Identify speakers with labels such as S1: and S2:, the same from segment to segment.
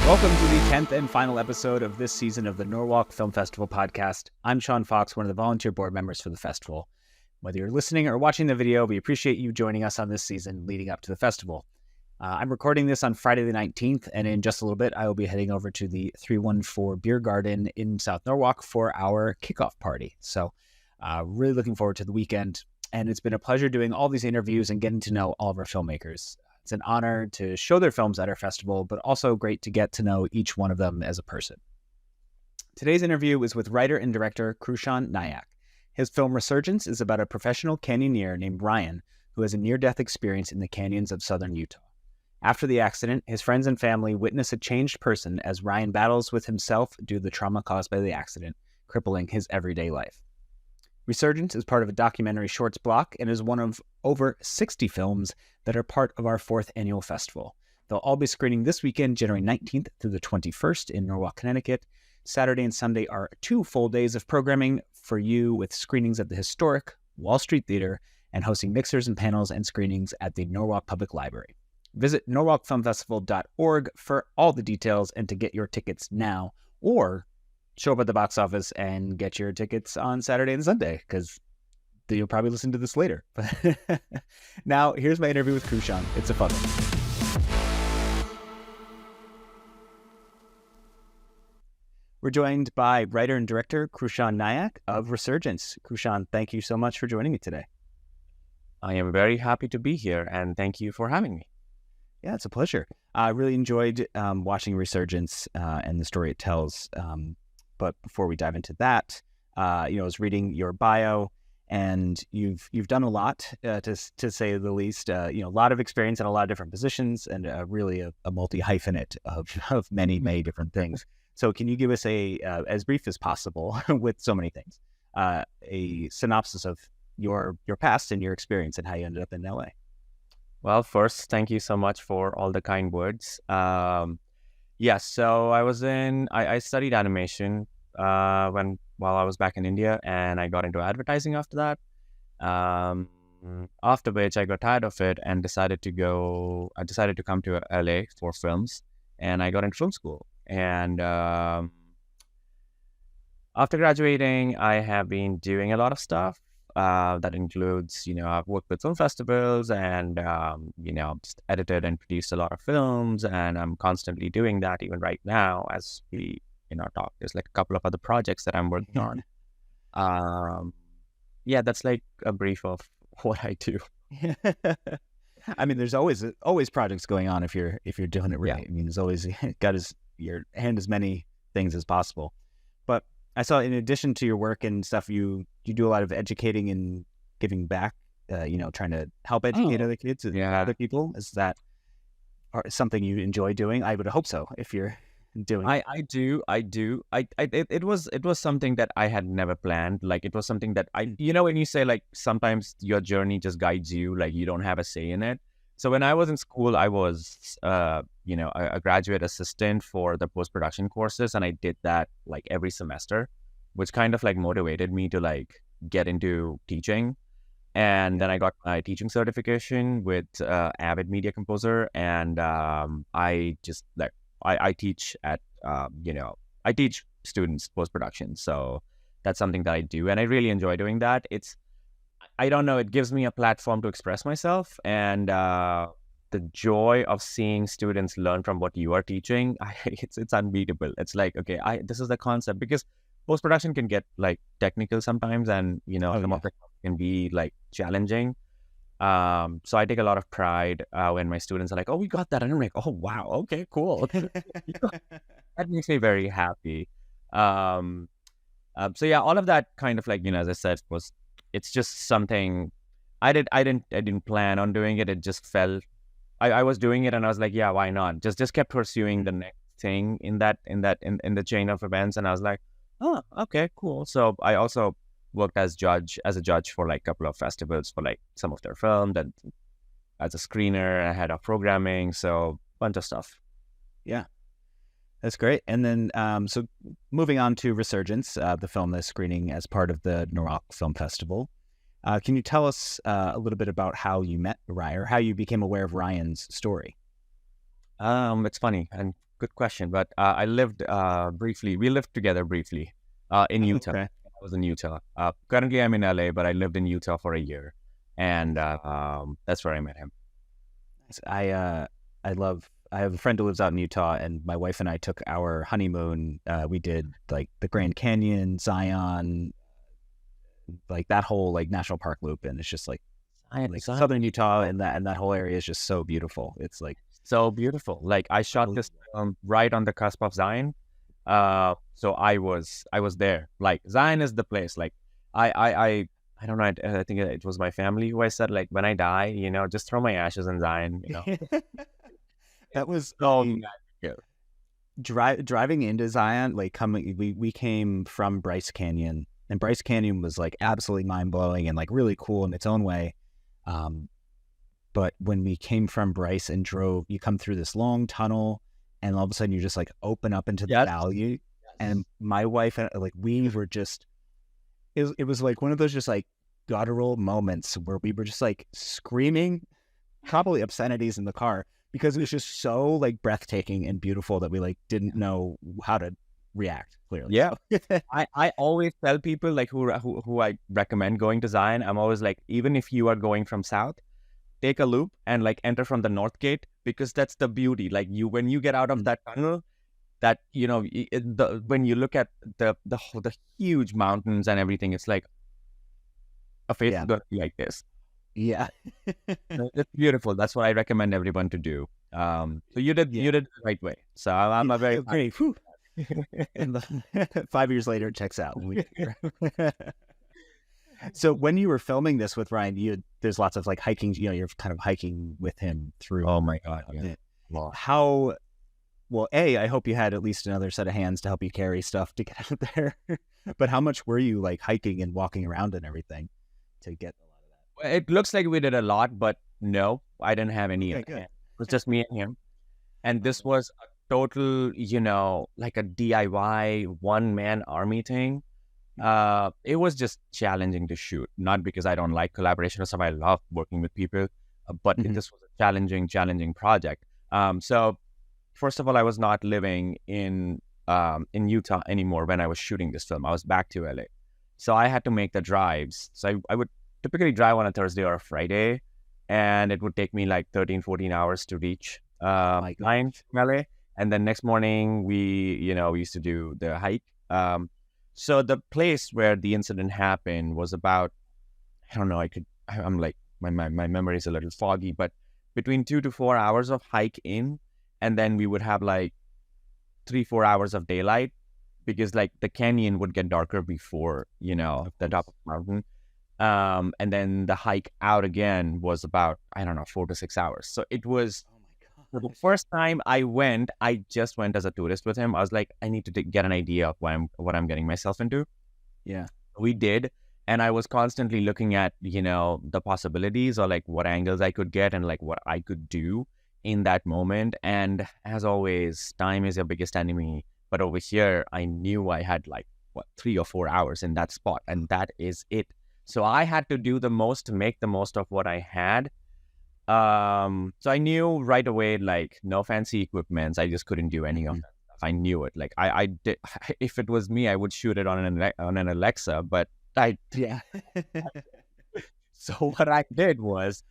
S1: Welcome to the 10th and final episode of this season of the Norwalk Film Festival Podcast. I'm Sean Fox, one of the volunteer board members for the festival. Whether you're listening or watching the video, we appreciate you joining us on this season leading up to the festival. I'm recording this on Friday the 19th, and in just a little bit, I will be heading over to the 314 Beer Garden in South Norwalk for our kickoff party. So really looking forward to the weekend, and it's been a pleasure doing all these interviews and getting to know all of our filmmakers. It's an honor to show their films at our festival, but also great to get to know each one of them as a person. Today's interview is with writer and director Krushan Naik. His film Resurgence is about a professional canyoneer named Ryan who has a near-death experience in the canyons of southern Utah. After the accident, his friends and family witness a changed person as Ryan battles with himself due to the trauma caused by the accident, crippling his everyday life. Resurgence is part of a documentary shorts block and is one of over 60 films that are part of our 4th annual festival. They'll all be screening this weekend, January 19th through the 21st in Norwalk, Connecticut. Saturday and Sunday are 2 full days of programming for you with screenings at the historic Wall Street Theater and hosting mixers and panels and screenings at the Norwalk Public Library. Visit norwalkfilmfestival.org for all the details and to get your tickets now, or show up at the box office and get your tickets on Saturday and Sunday, because you'll probably listen to this later. Now, here's my interview with Krushan. It's a fun one. We're joined by writer and director Krushan Naik of Resurgence. Krushan, thank you so much for joining me today.
S2: I am very happy to be here, and thank you for having me.
S1: Yeah, it's a pleasure. I really enjoyed watching Resurgence and the story it tells. But before we dive into that, I was reading your bio, and you've done a lot, to say the least. A lot of experience in a lot of different positions, and really a multi-hyphenate of many, many different things. So can you give us as brief as possible with so many things, a synopsis of your past and your experience and how you ended up in LA?
S2: Well, first, thank you so much for all the kind words. So I studied animation while I was back in India, and I got into advertising after that. After which I got tired of it and decided to come to LA for films, and I got into film school. And after graduating, I have been doing a lot of stuff. That includes, I've worked with film festivals and, just edited and produced a lot of films, and I'm constantly doing that even right now as we, talk. There's like a couple of other projects that I'm working on. That's like a brief of what I do.
S1: I mean, there's always projects going on if you're doing it right. Yeah. I mean, there's always got your hand as many things as possible. But I saw, in addition to your work and stuff, you do a lot of educating and giving back, trying to help educate other kids and other people. Is that something you enjoy doing? I would hope so, if you're doing it.
S2: I do. It was something that I had never planned. Like, it was something that when you say, like, sometimes your journey just guides you, like, you don't have a say in it. So when I was in school, I was, a graduate assistant for the post-production courses, and I did that like every semester, which kind of like motivated me to like get into teaching. And then I got my teaching certification with Avid Media Composer, and I just like I teach at I teach students post-production, so that's something that I do, and I really enjoy doing that. I don't know, it gives me a platform to express myself, and the joy of seeing students learn from what you are teaching, it's unbeatable. It's like, okay, this is the concept, because post-production can get like technical sometimes, and some of it can be like challenging. So I take a lot of pride when my students are like, "Oh, we got that," and I'm like, "Oh, wow, okay, cool." That makes me very happy. All of that kind of like, as I said, it's just something I didn't plan on doing it. It just felt I was doing it, and I was like, yeah, why not? Just kept pursuing the next thing in the chain of events, and I was like, oh, okay, cool. So I also worked as a judge for like a couple of festivals for like some of their films, and as a screener, I had a programming, so bunch of stuff.
S1: Yeah, that's great. And then, so moving on to Resurgence, the film that's screening as part of the Norwalk Film Festival. Can you tell us a little bit about how you met Ryan, or how you became aware of Ryan's story?
S2: It's funny, and good question. But I lived briefly. We lived together briefly in Utah.
S1: Okay.
S2: I was in Utah. Currently, I'm in LA, but I lived in Utah for a year, and that's where I met him.
S1: I have a friend who lives out in Utah, and my wife and I took our honeymoon. We did like the Grand Canyon, Zion, like that whole like national park loop, and it's just like southern Utah, and that whole area is just so beautiful. It's like
S2: so beautiful. Like I shot this right on the cusp of Zion. So I was there. Like Zion is the place. Like I don't know. I think it was my family who I said, like, when I die, just throw my ashes in Zion.
S1: that was
S2: yeah.
S1: Driving into Zion. Like we came from Bryce Canyon, and Bryce Canyon was like absolutely mind blowing and like really cool in its own way. But when we came from Bryce and drove, you come through this long tunnel, and all of a sudden you just like open up into the valley. And my wife and like we were just, it was like one of those just like guttural moments where we were just like screaming, probably obscenities in the car, because it was just so like breathtaking and beautiful that we like didn't know how to react clearly.
S2: Yeah. I always tell people like who I recommend going to Zion. I'm always like, even if you are going from south, take a loop and like enter from the north gate, because that's the beauty. Like when you get out of that tunnel, that when you look at the huge mountains and everything, it's like a face is gonna be like this.
S1: Yeah.
S2: It's beautiful. That's what I recommend everyone to do. So you did the right way. So I'm a very
S1: great. And 5 years later, it checks out. So when you were filming this with Ryan, there's lots of like hiking. You're kind of hiking with him through.
S2: Oh my God! Yeah.
S1: How? Well, I hope you had at least another set of hands to help you carry stuff to get out there. But how much were you like hiking and walking around and everything to get a lot of that?
S2: It looks like we did a lot, but no, I didn't have any.
S1: Okay,
S2: It was just me and him. And this was a total, like a DIY one-man army thing. It was just challenging to shoot, not because I don't like collaboration or stuff. I love working with people, but this was a challenging project. So first of all, I was not living in Utah anymore when I was shooting this film. I was back to LA. So I had to make the drives. So I would typically drive on a Thursday or a Friday, and it would take me like 13, 14 hours to reach LA. And then next morning, we used to do the hike. So the place where the incident happened was about, I don't know, I'm like, my memory is a little foggy, but between 2 to 4 hours of hike in, and then we would have like 3-4 hours of daylight, because like the canyon would get darker before, the top of the mountain. And then the hike out again was about, I don't know, 4 to 6 hours. So it was, the first time I went, I just went as a tourist with him. I was like, I need to get an idea of what I'm getting myself into.
S1: Yeah.
S2: We did. And I was constantly looking at, the possibilities, or like what angles I could get and like what I could do in that moment. And as always, time is your biggest enemy. But over here, I knew I had like 3 or 4 hours in that spot, and that is it. So I had to do the most to make the most of what I had. So I knew right away, like, no fancy equipments. I just couldn't do any of that stuff. I knew it. Like I did. If it was me, I would shoot it on an Alexa. But So what I did was,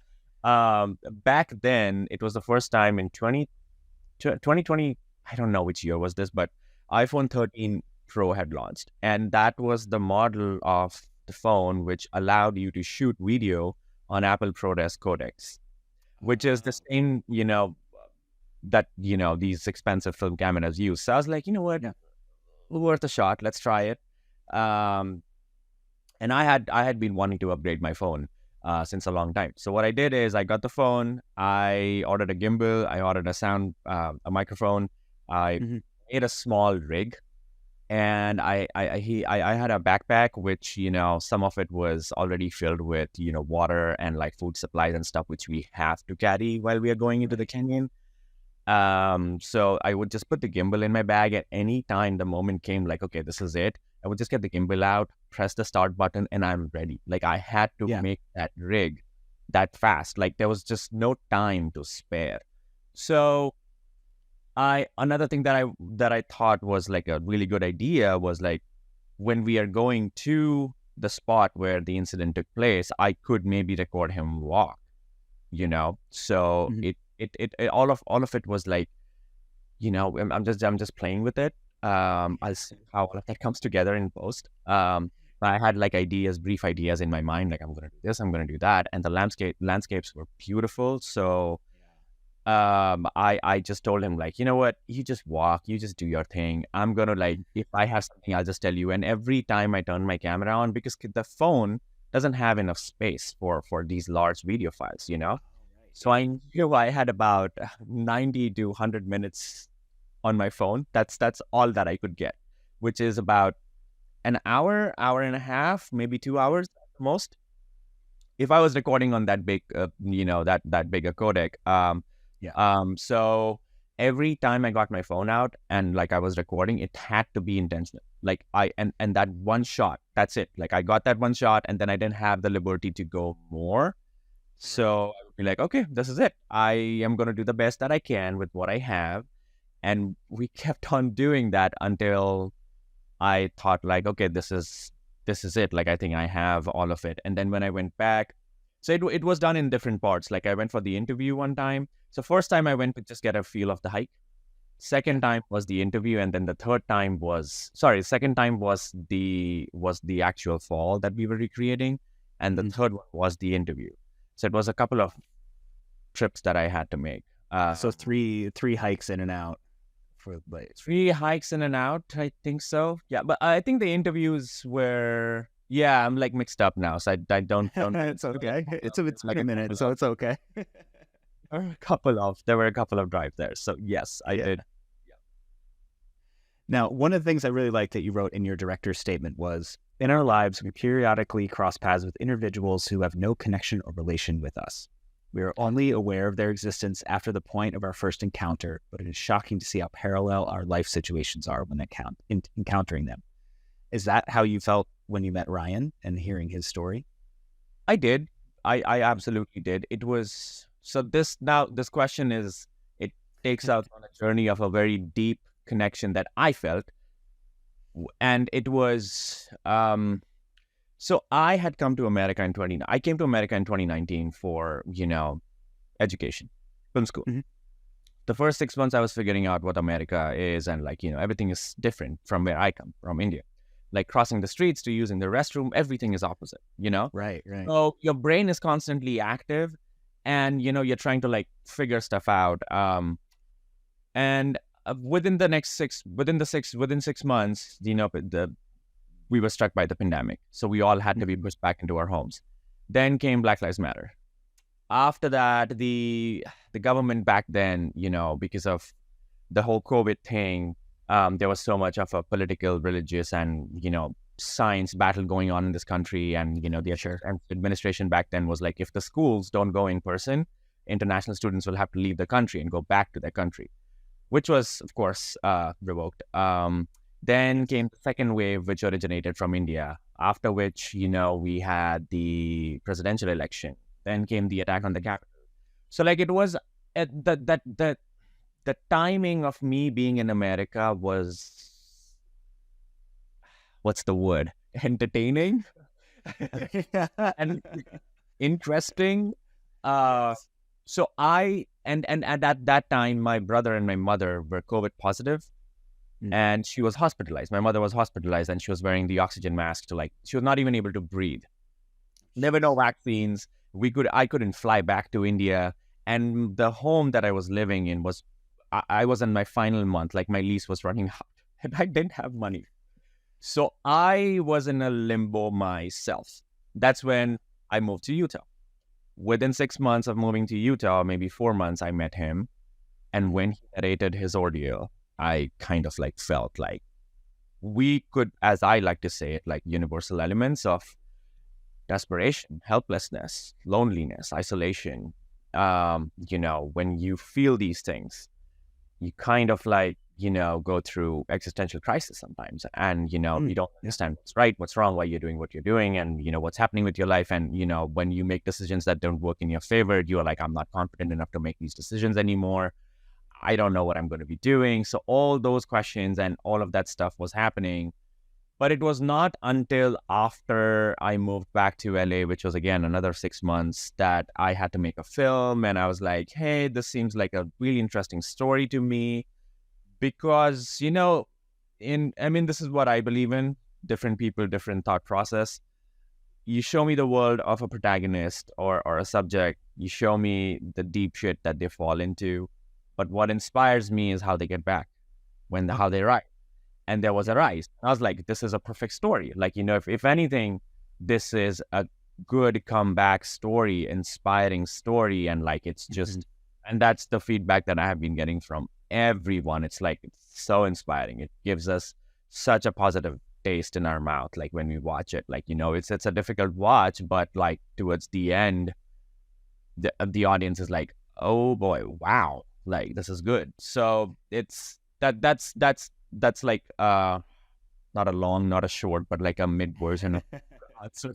S2: back then, it was the first time in 2020. I don't know which year was this, but iPhone 13 Pro had launched, and that was the model of the phone which allowed you to shoot video on Apple ProRes codecs, which is the same, that, these expensive film cameras use. So I was like, you know what, worth a shot. Let's try it. And I had been wanting to upgrade my phone since a long time. So what I did is I got the phone, I ordered a gimbal, I ordered a microphone, I made a small rig, and I had a backpack which, some of it was already filled with, water and like food supplies and stuff, which we have to carry while we are going into the canyon. So I would just put the gimbal in my bag at any time the moment came, like, okay, this is it. I would just get the gimbal out, press the start button, and I'm ready. Like, I had to make that rig that fast. Like, there was just no time to spare. So Another thing that I thought was like a really good idea was like when we are going to the spot where the incident took place, I could maybe record him walk, you know. So
S1: Mhm.
S2: it all of it was like, you know, I'm just playing with it. I'll see how all of that comes together in post. I had like brief ideas in my mind, like I'm gonna do this, I'm gonna do that, and the landscapes were beautiful. So I just told him like, you know what, you just walk, you just do your thing. I'm gonna like, if I have something, I'll just tell you. And every time I turn my camera on, because the phone doesn't have enough space for these large video files, you know. So I knew I had about 90 to 100 minutes on my phone. That's all that I could get, which is about an hour and a half, maybe 2 hours at the most. If I was recording on that big, that big a codec.
S1: Yeah.
S2: So every time I got my phone out and like I was recording, it had to be intentional. Like and that one shot, that's it. Like I got that one shot, and then I didn't have the liberty to go more. So I would be like, okay, this is it. I am going to do the best that I can with what I have. And we kept on doing that until I thought like, okay, this is it. Like, I think I have all of it. And then when I went back, so it was done in different parts. Like I went for the interview one time. So first time I went to just get a feel of the hike. Second time was the interview. And then the second time was the actual fall that we were recreating. And the third one was the interview. So it was a couple of trips that I had to make.
S1: So three hikes in and out for like
S2: 3 hikes in and out, I think so. Yeah, but I think the interviews were, yeah, I'm like mixed up now. So I don't.
S1: It's okay. It's been a minute, so it's okay.
S2: There were a couple of drives there. So yes, I did.
S1: Now, one of the things I really liked that you wrote in your director's statement was, in our lives, we periodically cross paths with individuals who have no connection or relation with us. We are only aware of their existence after the point of our first encounter, but it is shocking to see how parallel our life situations are when encountering them. Is that how you felt when you met Ryan and hearing his story?
S2: I did. I absolutely did. It was, so this question is, it takes out on a journey of a very deep connection that I felt. And it was, so I had come to America I came to America in 2019 for, education, film school.
S1: Mm-hmm.
S2: The first 6 months I was figuring out what America is, and like, everything is different from where I come from, India. Like crossing the streets to using the restroom, everything is opposite,
S1: Right.
S2: So your brain is constantly active, and, you're trying to like figure stuff out. And within 6 months, we were struck by the pandemic. So we all had to be pushed back into our homes. Then came Black Lives Matter. After that, the government back then, because of the whole COVID thing, there was so much of a political, religious, and, science battle going on in this country. And, the administration back then was like, if the schools don't go in person, international students will have to leave the country and go back to their country, which was, of course, revoked. Then came the second wave, which originated from India, after which, we had the presidential election. Then came the attack on the Capitol. So like it was the timing of me being in America was, what's the word? Entertaining and interesting. So and at that time, my brother and my mother were COVID positive. And she was hospitalized. My mother was hospitalized, and she was wearing the oxygen mask she was not even able to breathe. There were no vaccines. I couldn't fly back to India. And the home that I was living in was, I was in my final month, like my lease was running out, and I didn't have money. So I was in a limbo myself. That's when I moved to Utah. Within 6 months of moving to Utah, maybe 4 months, I met him. And when he narrated his ordeal, I kind of like felt like we could, as I like to say it, like universal elements of desperation, helplessness, loneliness, isolation. When you feel these things, you kind of like, go through existential crisis sometimes. And, you don't understand what's right, what's wrong, why you're doing what you're doing, and, what's happening with your life. And, when you make decisions that don't work in your favor, you're like, I'm not confident enough to make these decisions anymore. I don't know what I'm going to be doing. So all those questions and all of that stuff was happening. But it was not until after I moved back to LA, which was again another 6 months, that I had to make a film. And I was like, hey, this seems like a really interesting story to me. Because, this is what I believe in. Different people, different thought process. You show me the world of a protagonist or a subject. You show me the deep shit that they fall into. But what inspires me is how they get back, how they rise. And there was a rise. I was like, this is a perfect story. Like, if anything, this is a good comeback story, inspiring story. And like, it's just, and that's the feedback that I have been getting from everyone. It's like, it's so inspiring. It gives us such a positive taste in our mouth. Like when we watch it, like, it's a difficult watch, but like towards the end, the audience is like, oh boy, wow. Like, this is good. So it's that's like not a long, not a short, but like a mid version of answer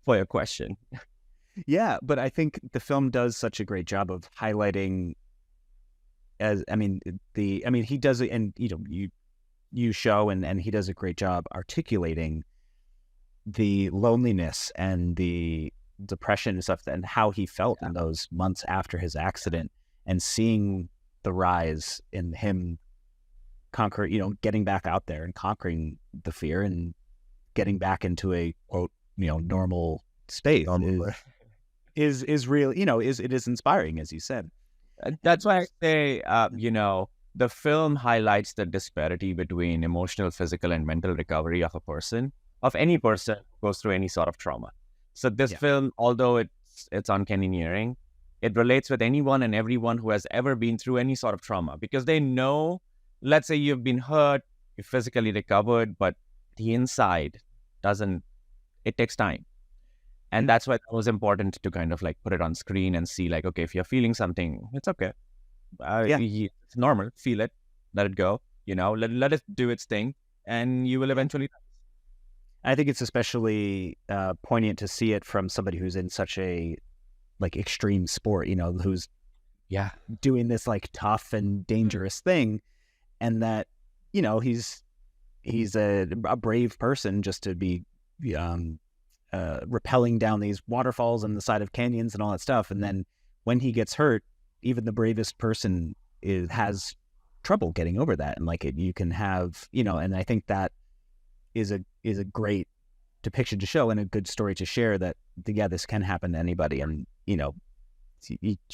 S2: for your question.
S1: Yeah, but I think the film does such a great job of highlighting he does it, and you show and he does a great job articulating the loneliness and the depression and stuff and how he felt in those months after his accident, and seeing the rise in him conquer, getting back out there and conquering the fear and getting back into a quote, normal space is real, it is inspiring, as you said.
S2: That's why I say, the film highlights the disparity between emotional, physical, and mental recovery of of any person who goes through any sort of trauma. So this film, although it's on canyoneering, it relates with anyone and everyone who has ever been through any sort of trauma, because they know, let's say you've been hurt, you physically recovered, but the inside it takes time. And that's why it was important to kind of like put it on screen and see like, okay, if you're feeling something, it's okay. It's normal. Feel it, let it go, let it do its thing, and you will eventually.
S1: I think it's especially poignant to see it from somebody who's in such a like extreme sport, who's doing this like tough and dangerous thing, and that he's a brave person just to be rappelling down these waterfalls and the side of canyons and all that stuff, and then when he gets hurt, even the bravest person has trouble getting over that, and like you can have and I think that is a great depiction to show and a good story to share, that this can happen to anybody, and you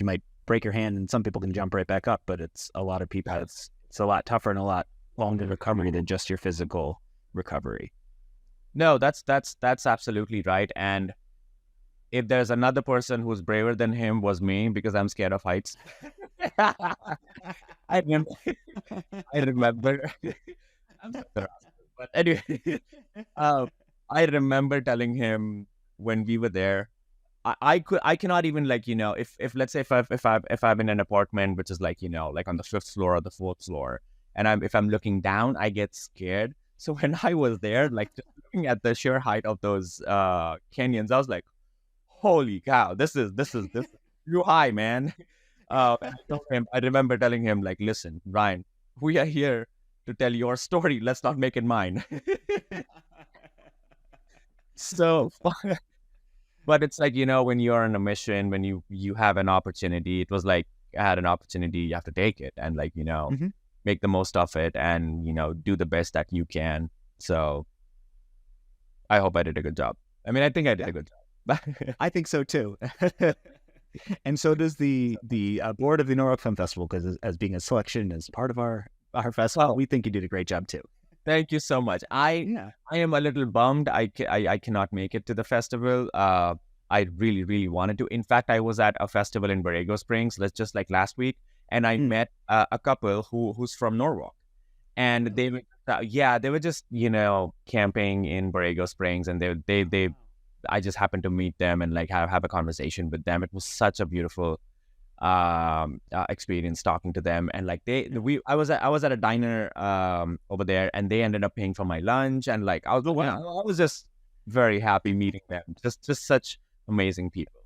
S1: might break your hand and some people can jump right back up, but it's a lot of people, it's a lot tougher and a lot longer recovery than just your physical recovery.
S2: No, that's absolutely right. And if there's another person who's braver than him, was me, because I'm scared of heights. I remember. But anyway, I remember telling him when we were there, I cannot even if let's say if I'm in an apartment which is like on the 5th floor or the 4th floor, and if I'm looking down, I get scared. So when I was there, like just looking at the sheer height of those canyons, I was like, holy cow, this is too high, man. I remember telling him, like, listen, Ryan, we are here to tell your story. Let's not make it mine. So, but it's like, when you're on a mission, when you have an opportunity, it was like, I had an opportunity, you have to take it and make the most of it and, do the best that you can. So I hope I did a good job. I mean, I think I did a good job.
S1: I think so too. And so does the board of the Norwalk Film Festival, because as being a selection as part of our festival, we think you did a great job too.
S2: Thank you so much. I am a little bummed I cannot make it to the festival. I really, really wanted to. In fact, I was at a festival in Borrego Springs, just like last week, and I met a couple who's from Norwalk, and they were just camping in Borrego Springs, and they I just happened to meet them and have a conversation with them. It was such a beautiful experience talking to them, and I was at a diner over there, and they ended up paying for my lunch, and I was just very happy meeting them. Just such amazing people.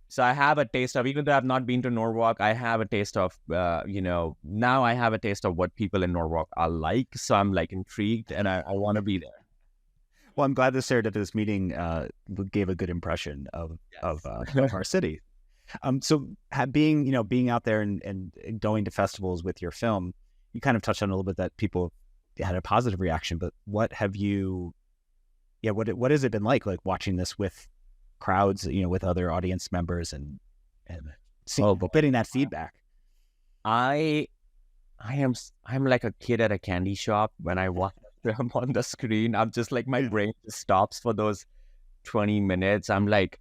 S2: So I have a taste of, even though I've not been to Norwalk, I have a taste of, now I have a taste of what people in Norwalk are like. So I'm like intrigued, and I want to be there.
S1: Well, I'm glad to share that this meeting gave a good impression of of our city. So being out there and going to festivals with your film, you kind of touched on a little bit that people had a positive reaction. But what have you? Yeah, what has it been like watching this with crowds, with other audience members and getting that feedback?
S2: I'm like a kid at a candy shop when I watch them on the screen. I'm just like, my brain just stops for those 20 minutes. I'm like,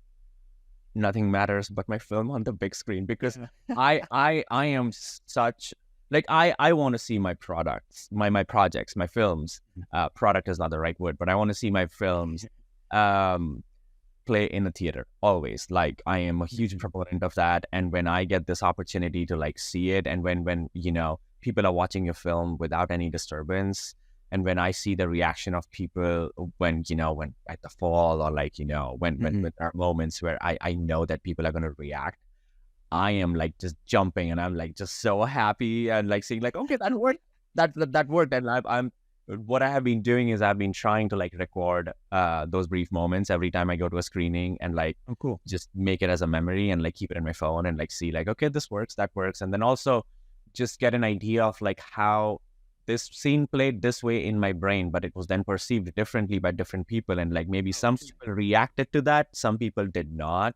S2: nothing matters but my film on the big screen, because I am such like, I want to see my products, my projects, my films. Product is not the right word, but I want to see my films play in a theater always. Like, I am a huge proponent of that. And when I get this opportunity to see it, and when people are watching your film without any disturbance, and when I see the reaction of people when at the fall, or when there are moments where I know that people are going to react, I am just jumping, and I'm just so happy, and saying okay, that worked, that worked. And I'm what I have been doing is I've been trying to record those brief moments every time I go to a screening, and
S1: cool,
S2: just make it as a memory, and keep it in my phone, and see okay, this works, that works. And then also just get an idea of how this scene played this way in my brain, but it was then perceived differently by different people. And maybe some people reacted to that, some people did not.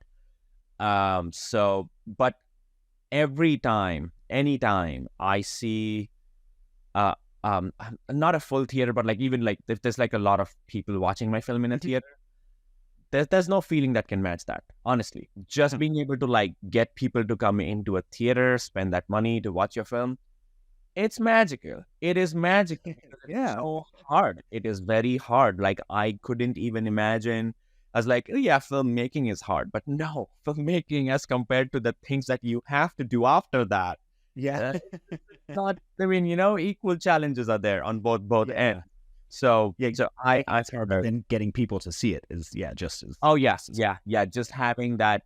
S2: But anytime I see, not a full theater, but even if there's a lot of people watching my film in a theater, there's no feeling that can match that, honestly. Just being able to get people to come into a theater, spend that money to watch your film, it's magical. It is magical.
S1: Yeah.
S2: It's so hard. It is very hard. I couldn't even imagine. I was like, oh, yeah, filmmaking is hard. But no, filmmaking as compared to the things that you have to do after that.
S1: Yeah.
S2: Equal challenges are there on both ends. So I started.
S1: And getting people to see it is just as.
S2: Oh yes, yeah. Just having that.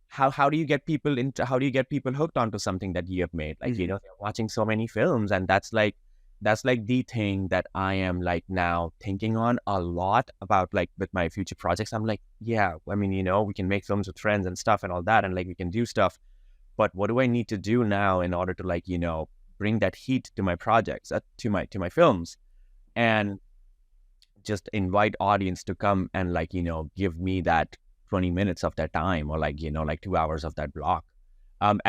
S2: How do you get people hooked onto something that you have made? They're watching so many films, and that's the thing that I am now thinking on a lot about, with my future projects. I'm we can make films with friends and stuff and all that, and we can do stuff, but what do I need to do now in order to bring that heat to my projects, to my films, and just invite audience to come and give me that 20 minutes of their time, or 2 hours of that block. I'm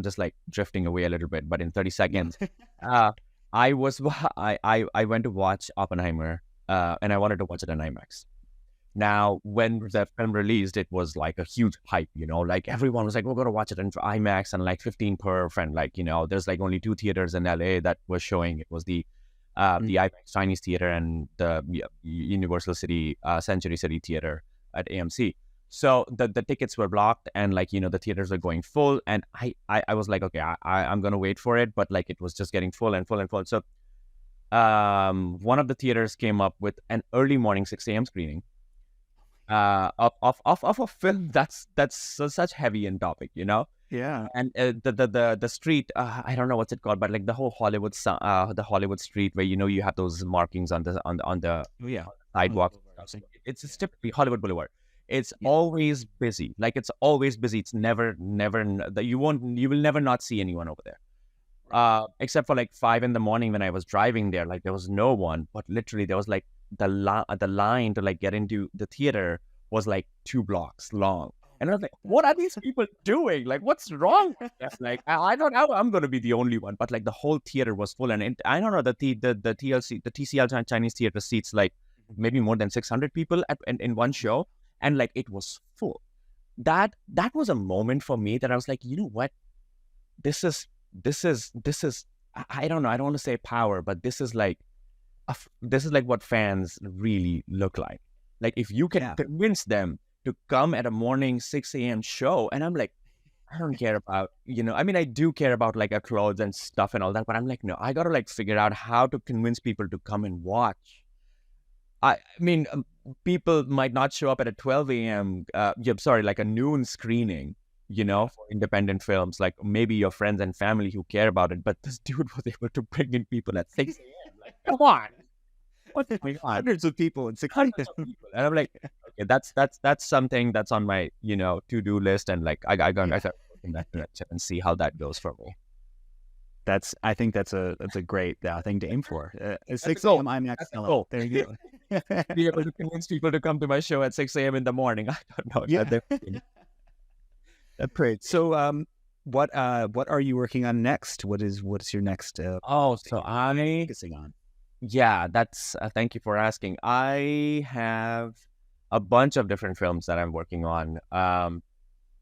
S2: just drifting away a little bit, but in 30 seconds, I went to watch Oppenheimer, and I wanted to watch it in IMAX. Now, when the film released, it was a huge hype, everyone was we're going to watch it in IMAX, and 15 per friend, there's only 2 theaters in LA that was showing. It was the IMAX Chinese Theater and the Universal City Century City Theater at AMC. So the tickets were blocked, and the theaters were going full, and I was okay, I'm gonna wait for it, but it was just getting full and full and full. So one of the theaters came up with an early morning 6 a.m. screening of a film that's such heavy in topic,
S1: Yeah.
S2: And the street, I don't know what's it called, but the whole Hollywood street where you have those markings on the sidewalk. It's typically Hollywood Boulevard. It's always busy. It's always busy. It's never you will never not see anyone over there. Except for 5 a.m. when I was driving there, there was no one. But literally there was the line to get into the theater was 2 blocks long. And I was what are these people doing? What's wrong with them? I thought I'm going to be the only one, but the whole theater was full. And I don't know, the TCL Chinese theater seats maybe more than 600 people in one show, and it was full. That was a moment for me that I was you know what? This is I don't know. I don't want to say power, but this is what fans really look like. If you can convince them to come at a morning 6 a.m. show, and I'm I don't care about, I do care about our clothes and stuff and all that, but I'm no, I gotta figure out how to convince people to come and watch. people might not show up at a 12 a.m. Like a noon screening, for independent films. Like maybe your friends and family who care about it, but this dude was able to bring in people at 6 a.m. Like, come on. What's going on?
S1: Hundreds of people in 6
S2: Hundreds of people. And I'm like, okay, that's something that's on my, to-do list. And like, I got in that direction and see how that goes for me.
S1: I think that's a great thing to aim for. 6 a.m. IMAX.
S2: Cool.
S1: There you go.
S2: Be able to convince people to come to my show at 6 a.m. in the morning. I don't know.
S1: Yeah. That's great. So, what are you working on next? What's your next?
S2: So I'm
S1: focusing on.
S2: Yeah, that's. Thank you for asking. I have a bunch of different films that I'm working on.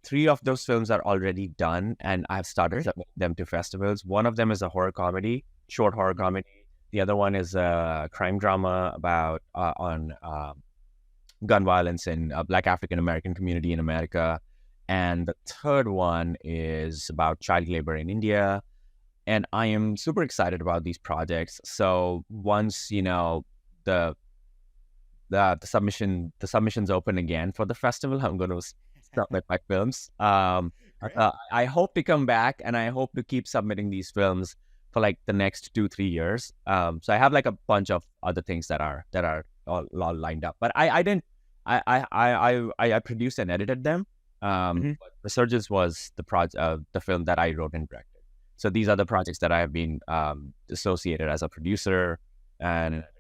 S2: 3 of those films are already done, and I've started submitting them to festivals. One of them is a horror comedy, short horror comedy. The other one is a crime drama about on gun violence in Black African American community in America. And the third one is about child labor in India. And I am super excited about these projects. So once, the submissions open again for the festival, I'm going to submit my films. I hope to come back, and I hope to keep submitting these films for like the next 2-3 years. So I have like a bunch of other things that are all lined up. But I produced and edited them. But Resurgence was the film that I wrote and directed. So these are the projects that I have been associated as a producer and an editor.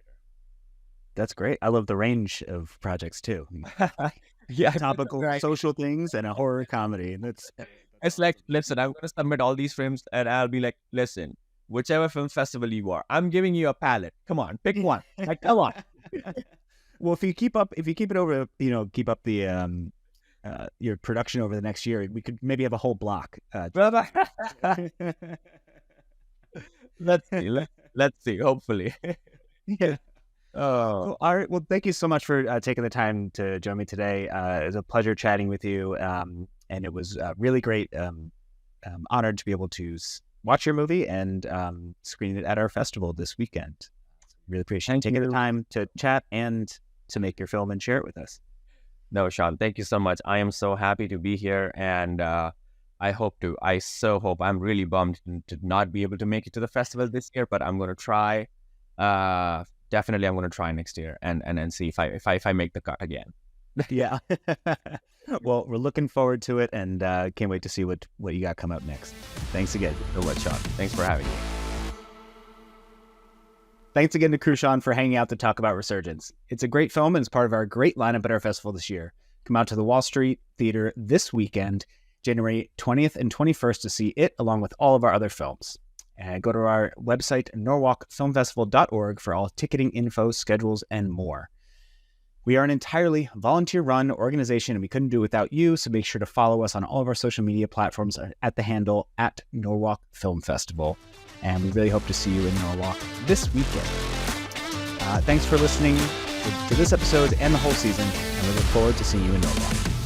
S1: That's great. I love the range of projects too.
S2: Yeah,
S1: topical social things and a horror comedy.
S2: It's like, listen, I'm going to submit all these films, and I'll be like, listen, whichever film festival you are, I'm giving you a palette. Come on, pick one. Like, come on.
S1: Well, if you keep it over, keep up the your production over the next year, we could maybe have a whole block.
S2: Let's see. Hopefully.
S1: Yeah. Oh, all right. Well, thank you so much for taking the time to join me today. It was a pleasure chatting with you, and it was really great. Honored to be able to watch your movie and screen it at our festival this weekend. Really appreciate taking the time to chat and to make your film and share it with us.
S2: No, Sean, thank you so much. I am so happy to be here, and I so hope. I'm really bummed to not be able to make it to the festival this year, but I'm going to try. Definitely, I'm going to try next year and see if I make the cut again.
S1: Yeah. Well, we're looking forward to it, and can't wait to see what you got come up next. Thanks again.
S2: So much, Sean. Thanks for having me.
S1: Thanks again to Krushan for hanging out to talk about Resurgence. It's a great film and it's part of our great lineup at our festival this year. Come out to the Wall Street Theater this weekend, January 20th and 21st, to see it along with all of our other films. And go to our website, norwalkfilmfestival.org, for all ticketing info, schedules, and more. We are an entirely volunteer-run organization, and we couldn't do it without you, so make sure to follow us on all of our social media platforms at the handle @Norwalk Film Festival. And we really hope to see you in Norwalk this weekend. Thanks for listening to this episode and the whole season, and we look forward to seeing you in Norwalk.